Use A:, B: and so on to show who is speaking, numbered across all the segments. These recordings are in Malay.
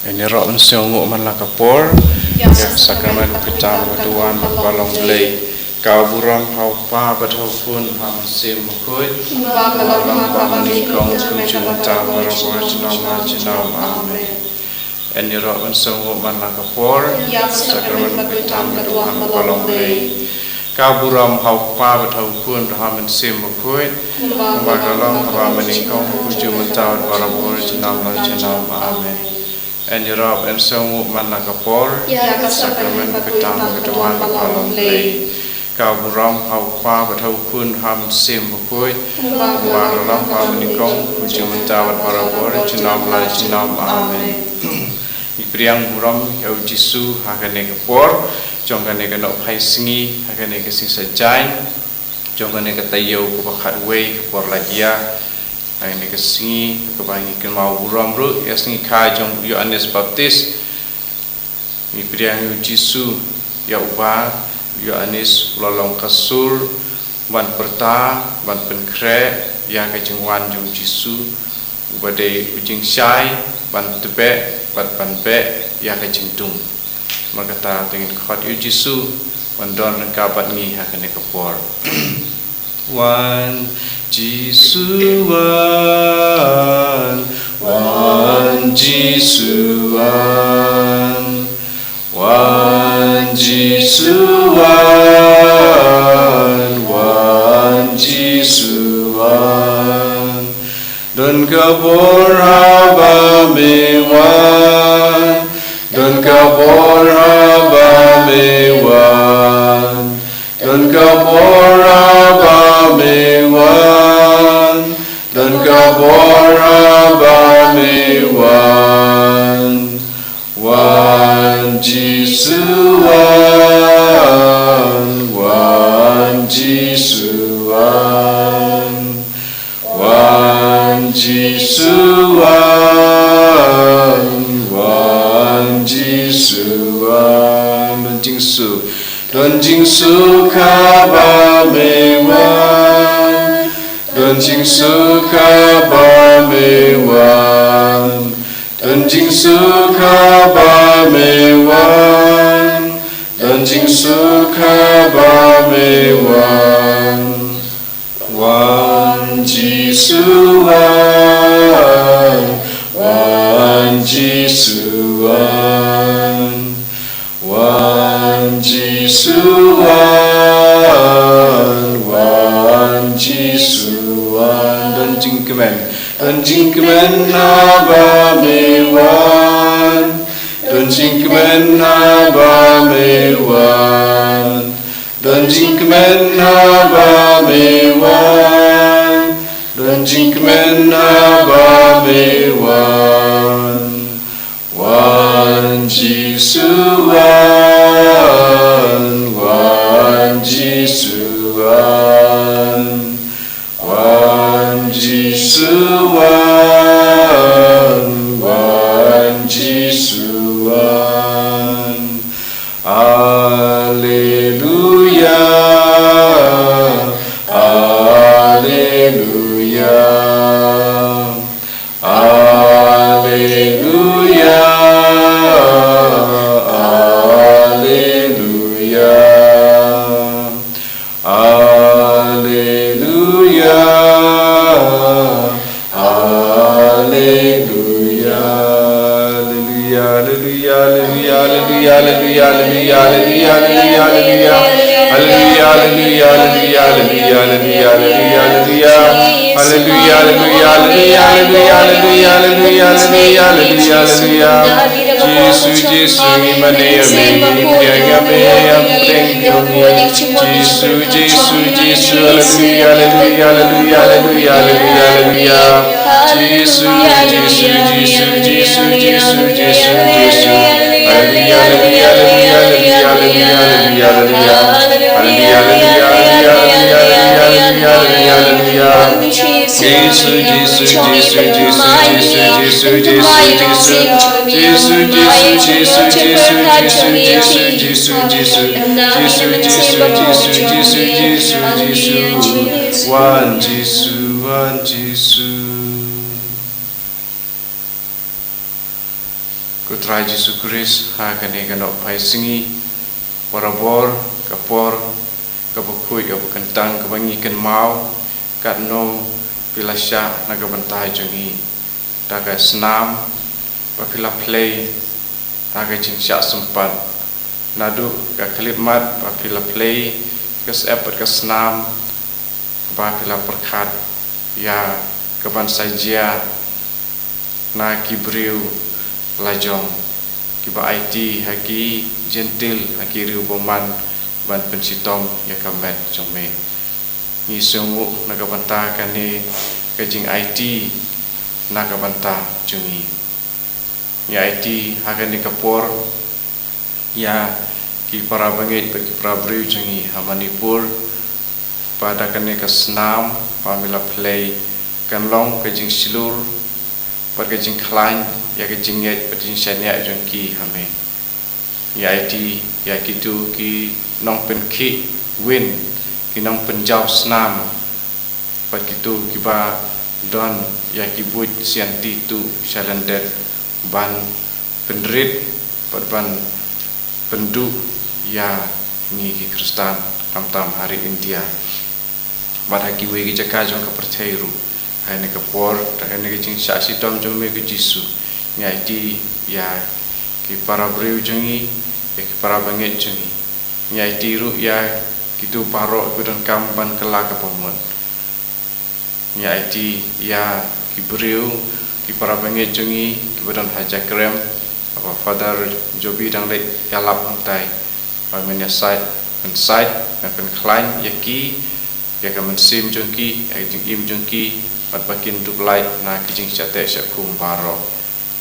A: Ini roh mensiungu malakapor, yang sakramen kita berdoan berbalong blei. Kau buram hau pa berhubun ham sim mukut, balong pamenikong kunjung ta berbuat jenam amin. Ini roh mensiungu malakapor, yang sakramen kita berdoan berbalong blei. Kau buram hau pa berhubun ham sim mukut, balong pamenikong kunjung ta berbuat jenam amin. En Rob en Songu Manakapor, Sakramen Petang Ketuan Balong Blei, Kau Buram Hau Pa Betahukun Ham Sim Bukui, Baralam Pamenikong, Kujumentawat Parabor, Jinam Lai Jinam Amen. Ipriang Buram Yau Jisu Hakane Kapor, Jongkane Kanok Hai Singi, Hakane Kasing Sajai, Jongkane Katayau Kubakat Wei, Kapor Lagia, ini kesingi kebangi kenal buram ru, yasingi kajong Yohanes Baptis, ini priang Jisu, ya ubah Yohanes lolong kasur, ban perta, ban penkre, yang kejengwan jong Jisu, ubadai ujing syai, ban tebek, ban panbek, yang kejengtung. Maka ta tengin khot Jisu, ban don kabat ni hakane kapor. One Jesus one Jesus one Jesus one Jesus dan kabur haba mewan dan kabur haba mewan dan kabur haba mewan dan kabur haba mewan one Jesus one Jesus one Jesus one Jesus one Jingsu dan Jingsu kaba mewan dan Jingsu kaba mewan dan Jingsu kaba mewan dan Jingsu kaba mewan one Jesus one Jesus one Jesus one Jesus dan jingkemen haba mewan dan jingkemen haba mewan dan jingkemen haba mewan dan jingkemen haba mewan one Jesus one Jesus one Jesus one Jesus Hallelujah Hallelujah Hallelujah Jesus imane ame yagame ampreng Jesus hallelujah one Jesus Kutra Yesus Kristus hakane kanok pai singi parabor kapor kapukui kapukentang kabangi ken mau katno pilasya naga bantai jungi daga senam Baphylla play daga jingsya sempat nadu ka kalimat Baphylla play kes effort ke senam Baphylla perkat ya keban saja na kibriu lajong kiba IT haki gentil haki riu boman ban pensitom ya kamet jome ni sungu nagabanta kani kajing IT nagabanta jungi ya IT hakani kapor ya ki para bangit bagi para briu jungi hamanipur pada kani kasnam Baphylla play kanlong kajing silur pada kajing klain ya kajing yet pada kajing syania jengki hame ya IT ya kitu ki nong pen ki win ki nong penjau senam pada kitu kiba don ya kibut sianti tu shalandet ban penderit pada ban pendu ya ni ki Kristen tam hari India pada kiwe ki jaka jong kepercayaan hai ne kapor ta ne jing saksi tom jome ke Jisu ngai di ya ki para breu jengi ya ki para banget jengi ngai di ru ya kitu barok kudan kamban kelak kapomon ngai di ya ki breu ki para banget jengi ki badan haja krem apa father jobi dang le yalap angtai amen ya side and side akan klein ya ki ya kamen sim jengki ya jing im jengki pat bakin tu light na kijing chate syakum baro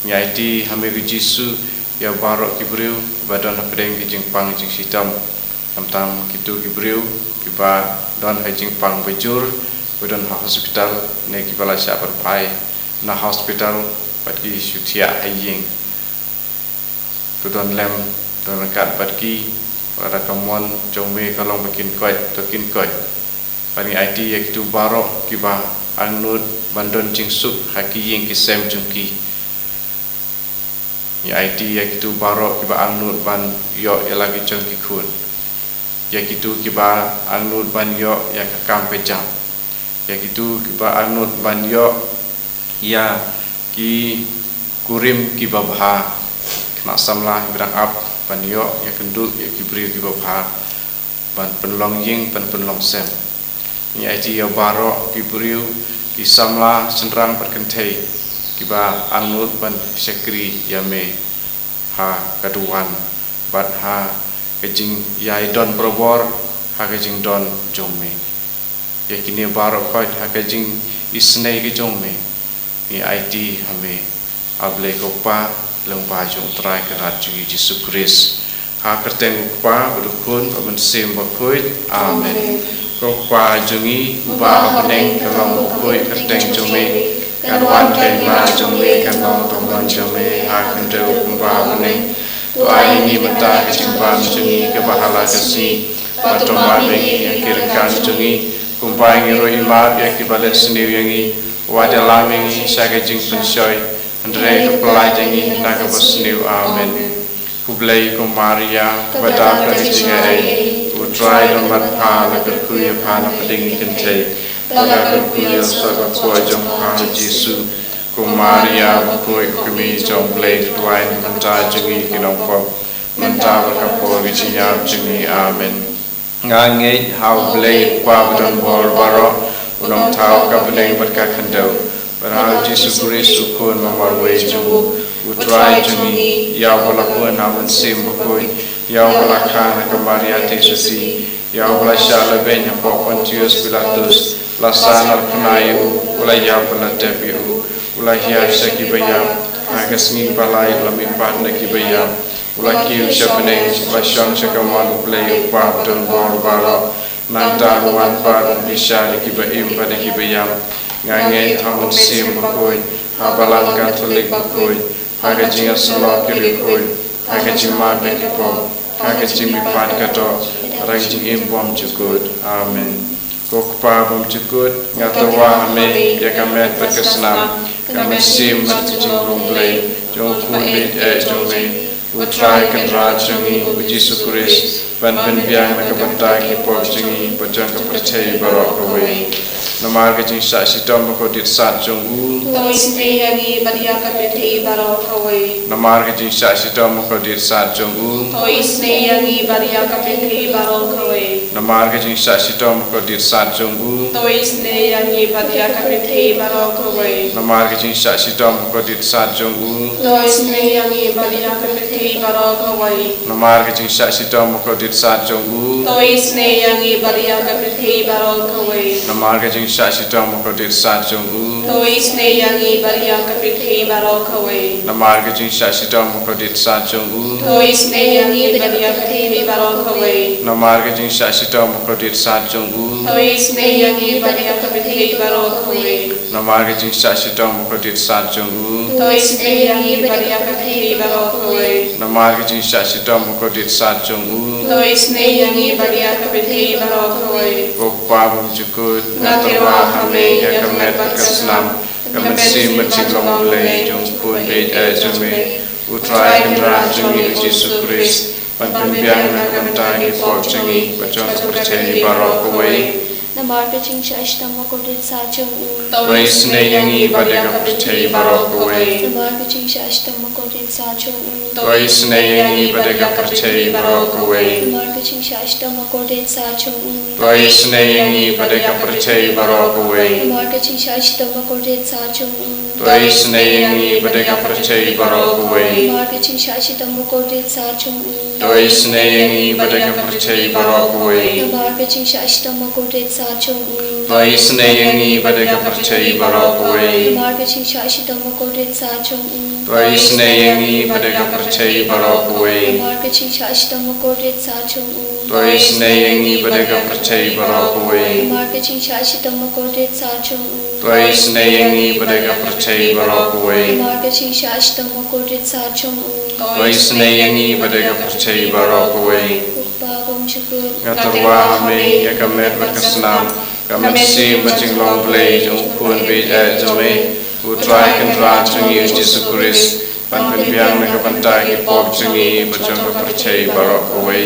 A: nyai di hame Jisu ya baro kibriu badan pedeng kijing pang jing sitam tam kitu kibriu kiba don hajing pang bejur badan hospital ne kibala syabar pai na hospital pat ki syutia haying tu don lem don kat pat ki pada kamon jome kalong bakin koi tokin koi pani IT ya kitu baro kiba anut bandon jingsuk haki yang kisem jengki ya IT ya kitu barok kiba anut ban yo ya lagi jengki kun ya kitu kiba anut ban yo ya kakam pejam ya kitu kiba anut ban yo ya ki kurim kiba bha kena samlah berang ap ban yo ya kenduk ya kibri kiba bha ban penlong ying ban penlong sem ya IT ya barok kibriu kisamla senrang perkentai kiba anut ban sekri yame ha kaduan bat ha kejing yai don probor ha kejing don jome ya kini barok koi ha kejing isnei ke jome ni IT hame able kopa leng bajung trai kerat jungi Yesus Kristus ha kerteng kopa berukun pamen sim bakuit amen kopa jungi ubah peneng kalong bukui kerteng jome karwan kaima jome kalong tomon jome akan deu ubah peneng tu ini mata kecimbang jungi kebahala kesi patoma bengi yang kirkan jungi kumpai ngiro imat yang kibalet sendiri yangi wadalam yangi syaga jing pensyoy andre kepelai jengi naga bersendiri amen kublai kumaria kepada perjingai utrai nomor pala berkuya pala peding kentai pada berkuya saga kuah jom pala Yesus kumaria berkuya kami jom blai tuai mentah jengi kinongkop mentah berkapol wijinyap jengi amen ngangai hau blai kuah bedon bor barok unong tau kapedeng berkakandau berhal Yesus Kristus ukun memarwai jengu utrai jengi ya walaupun namun sim berkuya ya Allah kana kemaria tesesi ya Allah syaleben ya Pontius Pilatus lasana penayu ulai ya penatepiu ulai ya sakibaya agasni balai lami padna kibaya ulai kiu syapene lasyang sakaman ulai upah dan bor nanta wan pad bisa dikibaim pada kibaya ngangen tamun sim berkuy habalan katolik berkuy agajinga salah kiri berkuy agajing mad bekipo agajing mipat kato rajing imbom cukut amen kokpa bom cukut ngatawa ame ya kamet berkesenam kami sim berkecing rumblay jong pun bit jong me utrai kan rajangi uji sukuris ban biang na kabantai ki pop jingi bajang ka percaya barok kawe namar ka jing sa sitom ko dit sat jong u
B: tois ne yangi badia ka percaya barok kawe
A: namar ka jing sa sitom ko dit sat jong u
B: tois ne yangi badia ka percaya barok kawe
A: namar ka jing sa sitom ko dit sat jong u
B: tois ne yangi badia ka percaya barok kawe
A: namar ka jing sa sitom ko dit sat jong u
B: tois ne yangi badia ka percaya barok kawe
A: namar ka jing sa sitom ko dit sat jong u
B: tois ne yangi badia ka percaya barok kawe
A: namar ka jing sa sitom ko dit sat jong u
B: tois ne yangi badia ka percaya barok kawe
A: namar ka jing sa sitom ko dit sat jong u
B: tois ne yangi badia ka percaya barok kawe
A: namar ka jing sa sitom ko dit sat jong u
B: tois ne yangi badia ka percaya barok kawe
A: namar ka jing sa sitom ko dit sat jong u
B: tois ne yangi badia ka percaya barok kawe
A: namar ka jing sa sitom ko dit sat jong u
B: tois ne yangi badia ka percaya barok kawe
A: Opa bum jukut
B: Ngatirwa kami ya kamet
A: kasnam kamet sim mencinglong belai jong pun beit jome utrai kendra jungi uji sukris pan biang na kabentai ki pop jungi bajang percaya barok kowe
C: namar ka jing sa sitom ko dit sat jong u
A: tois ne yangi badai ka percaya barok kowe
C: namar ka jing sa sitom ko dit sat jong u
A: tois ne yangi badai ka percaya barok kowe
C: namar ka jing sa sitom ko dit sat jong u
A: tois ne yangi badai ka percaya barok kowe
C: namar ka jing sa sitom ko dit sat jong u
A: tois ne yangi badai ka percaya barok kowe
C: namar ka jing sa sitom ko dit sat jong u
A: tois ne yangi badai ka percaya barok kowe
C: namar ka jing sa sitom ko dit sat jong u
A: tois ne yangi badai ka percaya barok kowe
C: namar ka jing sa sitom ko dit sat jong u
A: tois ne yangi badai ka percaya barok kowe
C: namar ka jing sa sitom ko dit sat jong u
A: tois ne yangi badai ka percaya barok kowe
C: namar ka jing sa sitom ko dit sat jong u
A: tois ne yangi badai ka percaya barok kowe
C: namar ka jing sa sitom ko dit sat jong u
A: tois ne yangi badai ka percaya barok kowe
C: Opa bum jukut
A: ngaturwa hame ya kamet berkesnam kamet sim mencinglong belai jong pun beit jome utrai kendra jungi uji sukris pan biang na kabantai ki pop jungi bajang ka percaya barok kowe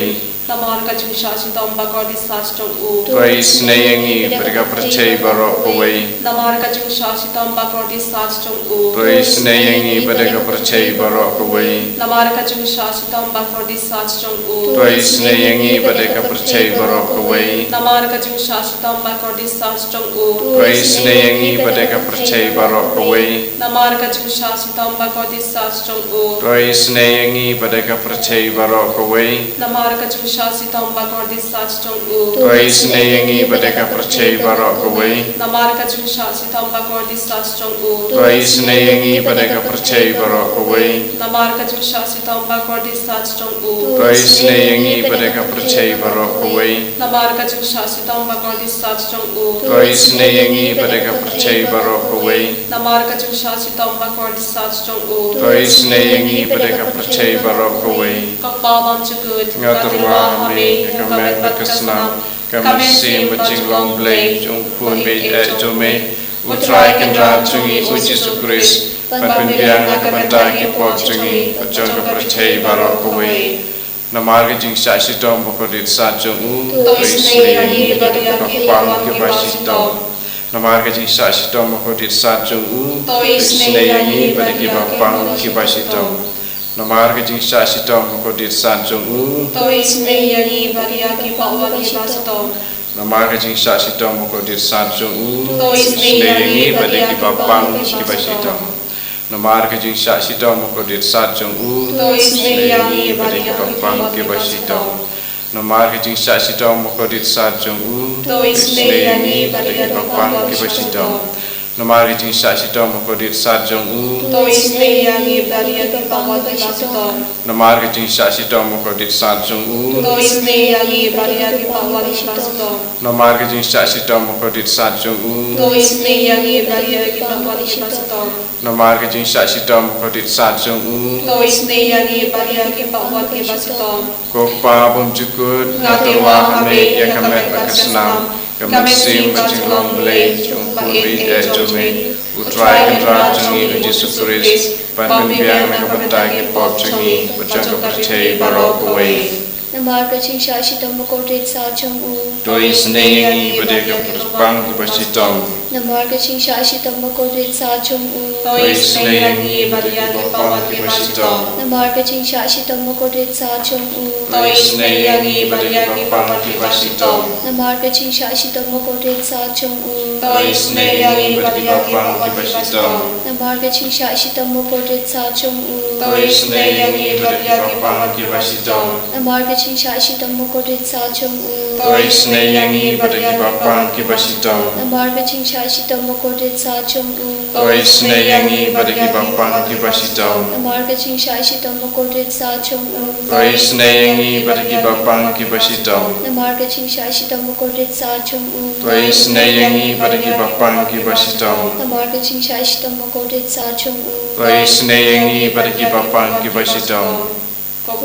B: namar ka jing sa sitom ko dit sat jong u
A: tois ne yangi badai ka percaya barok kowe
B: namar ka jing sa sitom ko dit sat jong u
A: tois ne yangi badai ka percaya barok kowe
B: namar ka jing sa sitom ko dit sat jong u
A: tois ne yangi badai ka percaya barok kowe
B: namar ka jing sa sitom ko dit sat jong u
A: tois ne yangi badai ka percaya barok kowe
B: namar ka jing sa sitom ko dit sat jong u
A: tois ne yangi badai ka percaya barok kowe
B: namar ka jing sa sitom ko dit sat jong u
A: tois ne yangi badai ka percaya barok kowe
B: namar ka jing sa sitom ko dit sat jong u
A: tois ne yangi badai ka percaya barok kowe
B: namar ka jing sa sitom ko dit sat jong u
A: tois ne yangi badai ka percaya barok kowe
B: namar ka jing sa sitom ko dit sat jong u
A: tois ne yangi badai ka percaya barok kowe
B: namar ka jing sa sitom ko dit sat jong u
A: tois ne yangi badai ka percaya barok kowe
B: kapabam jukut
A: ngaturwa hame ya kamet berkesnam kamet sim mencinglong belai jong pun beit jome utrai kendra jungi uji sukris pan biang na kabantai ki pop jungi bajang ka percaya barok kowe namar ka jing sa sitom ko dit sat jong u tois ne yangi badai ka pang ki basitom namar ka jing sa sitom ko dit sat jong u tois ne yangi badai ki pang ki basitom namar ka jing sa sitom ko dit sat jong u
B: tois ne yangi badia ki pawat ki basitom
A: namar ka jing sa sitom ko dit sat jong u
B: tois ne yangi
A: badai ki
B: badia
A: pang ki basitom namar ka jing sa sitom ko dit sat jong u
B: tois ne yangi
A: badai ki
B: badia
A: pang ki basitom namar ka jing sa sitom ko dit sat jong u
B: tois ne yangi badia ki
A: pang
B: pawat
A: ki
B: ki
A: basitom
B: basitom
A: namar ka jing sa sitom ko dit sat jong u
B: tois ne yangi badia ki pawat ki basitom
A: namar ka jing sa sitom ko dit sat jong u
B: tois ne yangi badia ki pawat ki basitom
A: namar ka jing sa sitom ko dit sat jong u
B: tois ne yangi badia ki pawat ki basitom
A: namar ka jing sa sitom ko dit sat jong u
B: tois ne yangi badia ki pawat ki basitom
A: ko pa bum jukut ngaturwa hame ya kamet berkesnam kamet sim mencinglong belai jong pun beit jome Utrai kendra jengi Yesus Kristus pan biang nak bertai ke pop jengi berjaga percaya barok away.
C: Namar kacing syashi tamu kodit sa jong u.
A: Doi senengi berdekat berbang di basitong.
C: Namar kacing syashi tamu kodit sa jong u.
A: Doi senengi berdekat berbang di basitong.
C: Namar kacing syashi tamu kodit sa jong u.
A: Doi senengi berdekat berbang di basitong.
C: Namar kacing syashi tamu kodit sa jong u.
A: Doi senengi berdekat berbang di basitong.
C: Namar kacing syashi tamu kodit sa jong u.
A: Doi senengi berdekat berbang di basitong.
C: Namar kacing syashi tamu kodit sa jong u.
A: Doi senengi berdekat berbang di basitong.
C: Namar kacing syashi tamu kodit sa jong u.
A: Doi senengi berdekat berbang di basitong.
C: Namar kacing syashi tamu kodit sa jong u.
A: Doi senengi berdekat berbang di basitong.
C: Namar kacing syashi tamu kodit sa jong u.
A: Doi senengi berdekat berbang di basitong.
C: Namar kacing syashi tamu kodit sa jong u.
A: Doi senengi berdekat berbang di basitong. Koi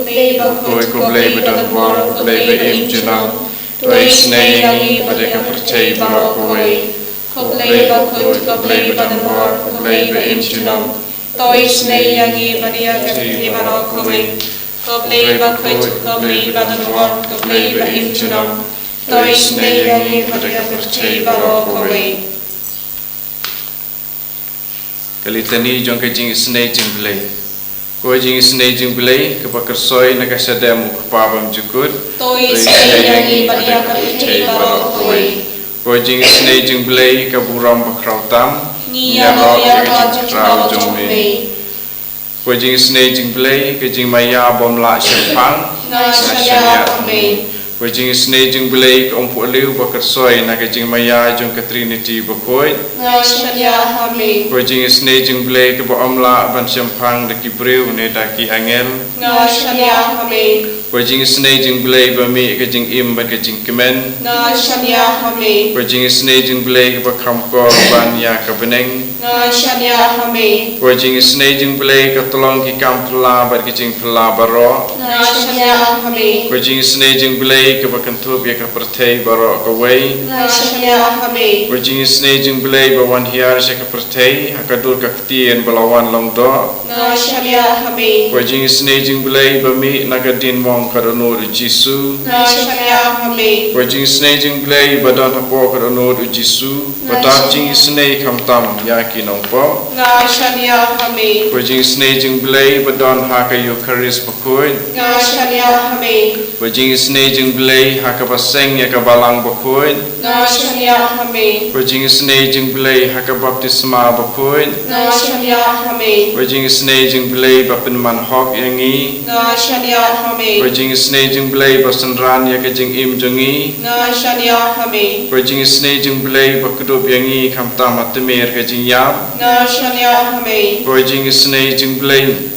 A: kublai bedan bor kublai beim junam. Doi senengi berdekat percaya barok koi. Kublai bedan bor kublai beim junam.
B: Doi senengi berdekat percaya barok koi. Kublai bedan bor kublai beim junam. Doi senengi berdekat percaya barok koi.
A: Kali tani jong Jingisynei-blei. Koi Jingisynei-blei kepakersoi nak sadam ukpabam jukut.
B: Doi senengi berdekat percaya barok koi.
A: Koi Jingisynei-blei kaburam bakrautam.
B: Niaro ya trau jombe.
A: Koi Jingisynei-blei kejing maya bom la syapang.
B: Ngasya kami.
A: Koi Jingisynei-blei keompuk liu bakersoi nak kejing maya jong ke Trinity bakoi.
B: Ngasya kami.
A: Koi Jingisynei-blei ke baomla ban syapang deki breu ne daki angel.
B: Ngasya kami.
A: Koi Jingisynei-blei bami kejing im ban kejing kemen.
B: Ngasya kami.
A: Koi Jingisynei-blei ke bakamkor ban ya ke beneng.
B: Ngasya kami.
A: Koi Jingisynei-blei ke tolong ki kampla ban kejing pela baro.
B: Ngasya kami.
A: Koi Jingisynei-blei ke bakantup ya ke pertai baro ke wei.
B: Ngasya kami.
A: Koi Jingisynei-blei bawan hiar ya ke pertai akadur ke ketien belawan longdo.
B: Ngasya kami.
A: Koi Jingisynei-blei bami nagadin mong karonur Jisu.
B: Ngasya kami.
A: Koi Jingisynei-blei badan hapo karonur Jisu. Badan Jingisynei kamtam yakin ongpo.
B: Ngasya kami.
A: Koi Jingisynei-blei badan haka Eucharis bakoi.
B: Ngasya kami.
A: Koi Jingisynei-blei haka baseng ya ke balang bakoi.
B: Ngasya kami.
A: Koi Jingisynei-blei haka baptisma bakoi.
B: Ngasya kami.
A: Koi Jingisynei-blei bapin manhok yangi.
B: Ngasya kami.
A: Koi Jingisynei-blei basenran ya ke jing im jongi.
B: Ngasya kami.
A: Koi Jingisynei-blei bakudup yangi kamtam atemir ke jing yap.
B: Ngasya kami.
A: Koi Jingisynei-blei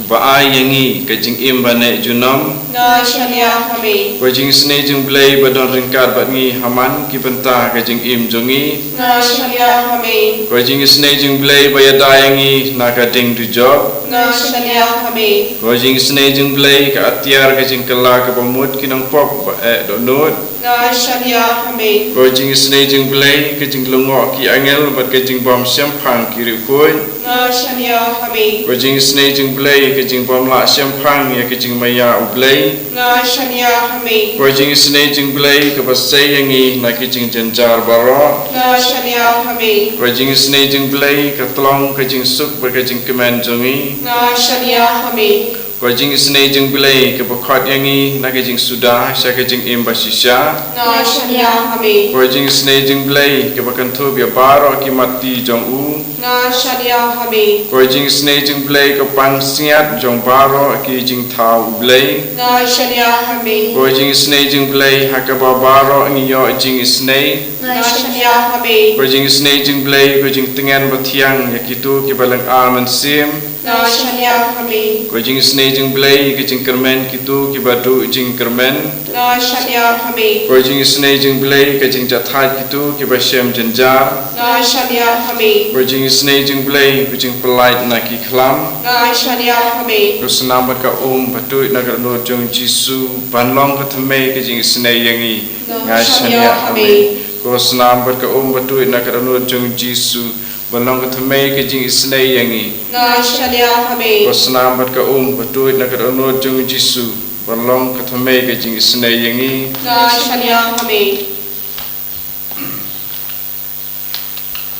A: baai yangi ke jing im bane junam.
B: Ngasya kami.
A: Koi Jingisynei-blei badon ringkat batngi haman ki bentah ke jing im jongi.
B: Ngasya kami.
A: Koi Jingisynei-blei bayada yangi nakading du job.
B: Ngasya kami.
A: Koi Jingisynei-blei ke atiar ke jing kela ke pamut kinang pop donut.
B: Ngasya kami.
A: Koi Jingisynei-blei ke jing lungok ki angel bat ke jing bom syampang ki rikoi.
B: Ngasya kami.
A: Koi Jingisynei-blei ke jing bom la syampang ya ke jing maya ublei.
B: Ngasya kami.
A: Koi Jingisynei-blei ke basai yangi na ke jing jenjar baro.
B: Ngasya kami.
A: Koi Jingisynei-blei ke tolong ke jing suk ba ke jing kemen jongi.
B: Ngasya kami.
A: Koi Jingisynei-blei ke bakot yangi na ke jing sudah sya ke jing im basisya.
B: Ngasya kami.
A: Koi Jingisynei-blei ke bakantub ya baro ki mati jong u.
B: Ngasya kami.
A: Koi Jingisynei-blei ke pangsiat jong baro ki jing tau blei.
B: Ngasya kami.
A: Koi Jingisynei-blei haka baro ngiyo Jingisynei.
B: Ngasya kami.
A: Koi Jingisynei-blei ko jing tengan batiang ya kitu ki balang alman sim.
B: Ngasya kami.
A: Koi Jingisynei-blei ke jing kermen kitu ki badu jing kermen.
B: Ngasya kami.
A: Koi Jingisynei-blei ke jing jathat kitu ki basyam jenjar.
B: Ngasya kami.
A: Koi Jingisynei-blei ko jing pelait na ki klam.
B: Ngasya kami.
A: Ko senambat ka batu nagar no jong Jisu banlong ka thame ke Jingisynei yangi.
B: Ngasya kami.
A: Ko senambat ka batu nagar no jong Jisu balong ka thamei ka jingisynei yangi
B: Nga shalia kami.
A: Kosnam bat ka batuit na ka onod jung Jisu balong ka thamei ka jingisynei yangi
B: Nga shalia kami.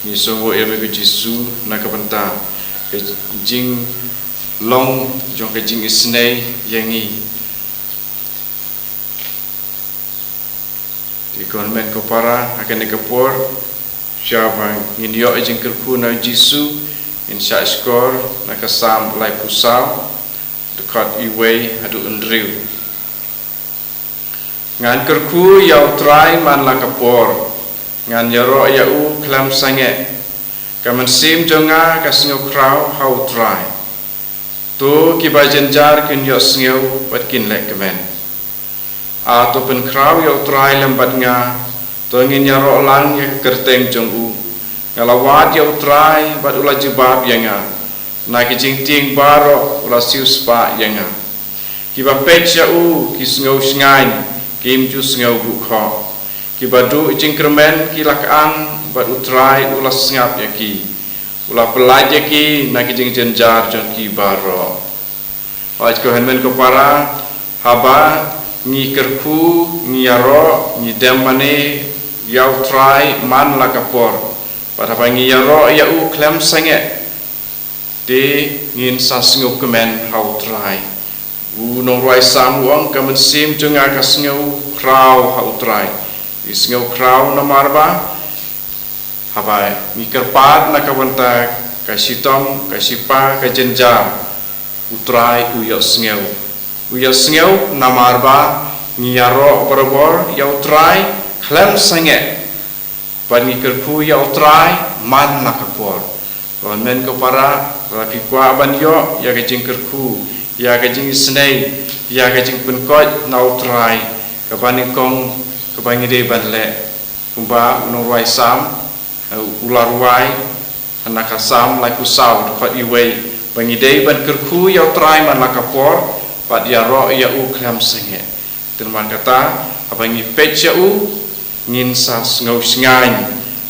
A: ni sowo ya me ka Jisu na ka banta ka jing long jong ka jingisynei yangi di konmen ko para akan ka por Siapa yang yo ejeng kerku na Jisu in sya skor na kasam lai pusau dekat iway adu undriu ngan kerku yau try man la kapor ngan yaro yau klam sange kamen sim jonga kasngo krau how try tu kibajen jar kin yo sngo bat kin lek kemen a to pen krau yau try lembat nga Tongin yaro lang ya kerteng jong u ngalawat ya utrai bat ula jebab yanga na kijing ting baro ula siu spa yanga kiba pecha u kisngau sngai kim ju sngai gu kho kiba du jing kermen kilakang bat utrai ula sngap yaki ula pelaj yaki na kijing jenjar jong ki baro waj ko henmen ko para haba ni kerku ni yaro ni demane Yau try man la kapor pada pangi yaro ya u klem sange de ngin sasngo kemen how try u nong roi sam wong kamen sim junga kasngo kraw how try isngo kraw na marba habai ni kerpat na kawanta kasitom kasipa kajenjar u try u yo sngo na marba ni yaro berbor yau try Klem sange Pani kerku ya utrai man nakapor Konmen ko para Laki kwa aban yo Ya kajing kerku Ya kajing isnei Ya kajing penkot na utrai Kabani kong Kabani de banle Kumba unong ruai sam Ular ruai Anak asam lai kusau Dekat iway Bangi de ban kerku ya utrai man nakapor Pat ya ro ya u klem sange Terman kata Abangi pech ya u ngin sas ngau sngai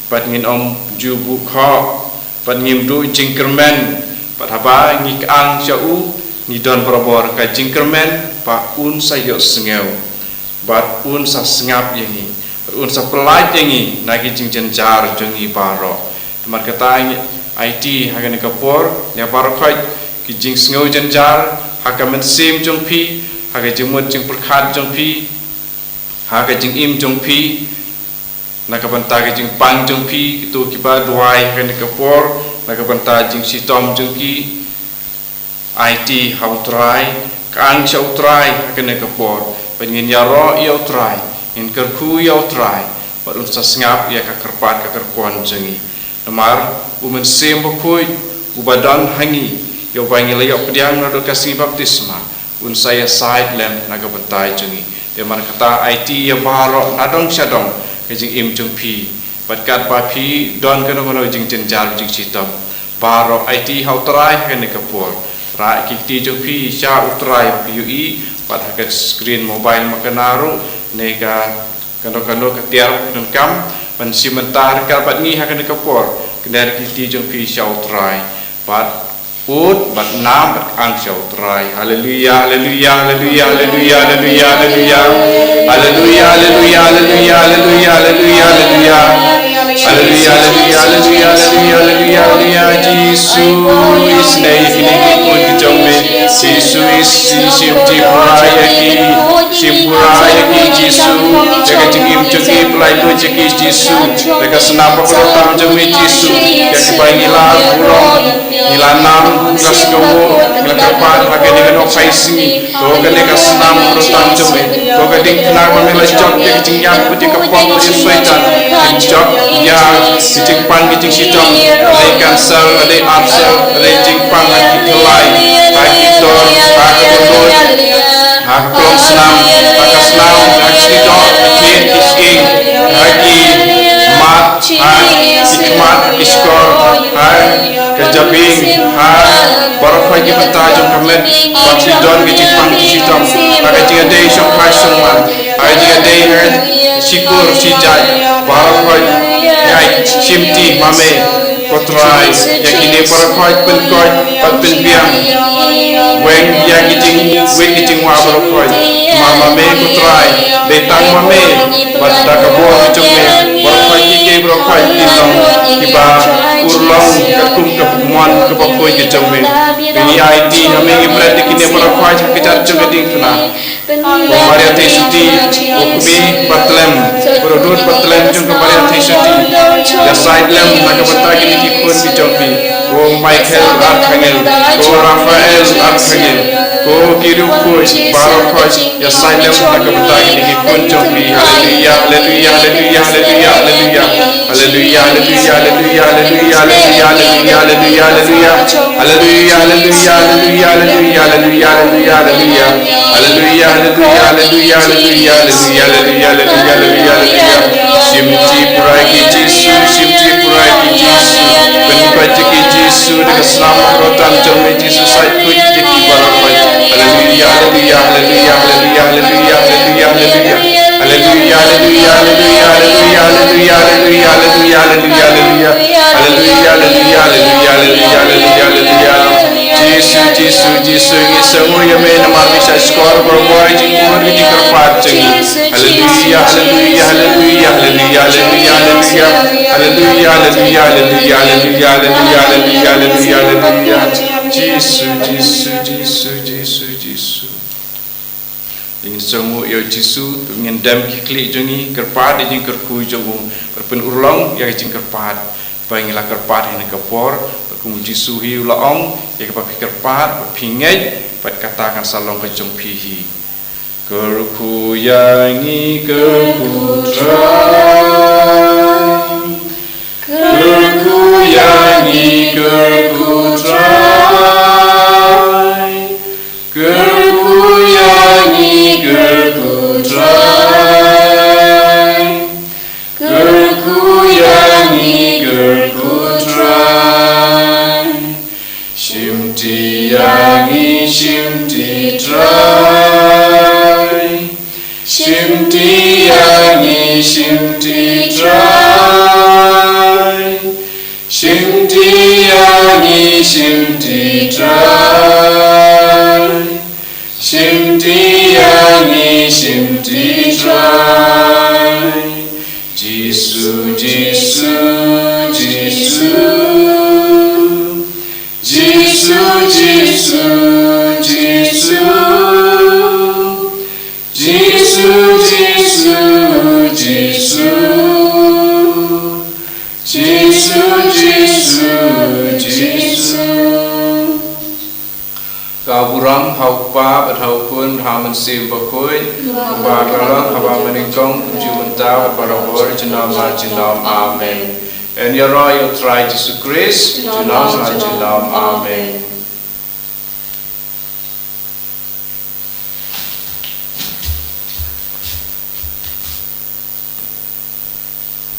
A: pat ngin om jubu kho pat ngim du jingkermen pat haba ngi ang chau ni don probor ka jingkermen pa un sayo sngew bat un sa sngap yangi un sa pelaj yangi nagi jingjenjar jongi baro mar kata IT hagan kapor ya baro khoi ki jing sngew jenjar hakamen sim jongpi haga jingmut jing perkhat jongpi haga jing im jongpi nakabanta jing pang jong pi itu kiba duai kan kapor nakabanta jing sitom jong ki IT how try kan chau try kan kapor pengin yaro yo try in kerku yo try padun sa sngap ya ka kerpat ka kerkuan jengi namar umen sim bokoi ubadan hangi yo bangi layo pediang na do kasih baptisma un saya side lamp nakabanta jengi de mar kata IT ya baro nadong syadong Kajing im jong pi Batkat pa pi Don kano kano jing jenjar jing sitam Baro IT how try Kani kapur Ra kikti jong pi Sya utray PUI Pat hakat screen mobile makanaru Nega kano kano katiar Kanun kam Man simentar Kalpat ni hakani kapur Kendari kikti jong pi sya utray Pat Put bat nam bat ang sya utray Haleluya Haleluya Haleluya Haleluya Haleluya Haleluya Haleluya, haleluya, haleluya, haleluya, haleluya, haleluya. Haleluya, haleluya, haleluya, haleluya, haleluya, haleluya. Jesus nei hini pun kijome. Jesus simpuraya ki Jesus. Jaga jengim jengi pelai lu jeki Jesus. Jaga senam berotang jemi Jesus. Jaga kebangilah burung, nilanam, nilas gowo, nilakapan hagen dengan okaisi. Kau kena senam berotang jemi. Kau kena Kau melacak dia kejingyang putih kepok putih suaitan Kejak yang kejingpang kejing sidang Alai kansel, alai absel, alai jingpang haki kelai Haki dor, haki berdor Haki pelong senam, haki senam, haki sidang Haki ising, haki mat, haki hikmat, haki skor Haki kejabing, haki Barang haki bertajam kamen Haki don kejingpang kejing sidang Haki jingade isyong kai syong man dia day her sikur sijai barakoi yai simti mame kotrai yakine barakoi penkoi patpen biang weng yakiting wekiting wa barakoi mama me kotrai betang mame badda kabo chome barakoi kike barakoi isong kiba urlong kakum kapuman kapakoi ke chome ini IT hame ibrat kine barakoi kitat chome ding kana Maria Tesuti, Okubi Batlem, Brodut Batlem juga Maria Tesuti. Ya Saidlem naga batagi ni kikun bijopi. O Michael Arkhangel, O Rafael Arkhangel, O Kirukuj, Barokuj. Ya Saidlem naga batagi ni kikun jopi. Haleluya, haleluya, haleluya, haleluya, haleluya, haleluya, haleluya, haleluya, haleluya, haleluya, haleluya, haleluya, haleluya, haleluya, haleluya, haleluya, haleluya, haleluya, haleluya. Hallelujah, hallelujah, hallelujah, hallelujah, hallelujah, hallelujah, hallelujah, hallelujah. Simti purai ki Yesu, simti purai ki Yesu. Penukaji ki Yesu dengan selamat rotan jome Yesu sai ku ki barakai. Hallelujah, hallelujah, hallelujah, hallelujah, hallelujah, hallelujah, hallelujah. Hallelujah, hallelujah, hallelujah, hallelujah, hallelujah, hallelujah, hallelujah, hallelujah, hallelujah. Hallelujah, hallelujah, hallelujah, hallelujah, hallelujah. Jesus, Jesus, Jesus, semua yang nama bisa skor berbuat jingkur di kerpat jing. Hallelujah, hallelujah, hallelujah, hallelujah, hallelujah, hallelujah, hallelujah, hallelujah, hallelujah, hallelujah, hallelujah, hallelujah, hallelujah. Jesus, Jesus, Jesus, Jesus, Jesus. Ingin semua ya Jesus, ingin dam kiklik jengi kerpat di jingkur kui jengu berpen urlong ya jingkur kerpat. Baingilah kerpat ini kepor. Kemudian suhi ulaong, ia kepakai kerpat, pingai, pada katakan salong kejong pihi. Kerkuyangi kerkutrai, kerkuyangi kerkutrai, kerkuyangi kerkutrai, kerkuyangi kerkutrai. Shimti yangi shimti trai, shimti yangi shimti trai, shimti yangi shimti trai, shimti yangi shimti trai. Jesu, Jesu, Jesu. Jesu, Jesu, Jesu, Jesu, Jesu, Jesu, Jesu, Jesu, Jesu. Kau buram hau pa berhau pun haman sim bakoi, bakarang haba meningkong jumentau berbarahor jenam amen. And your royal try Jesus Christ, jenam amen.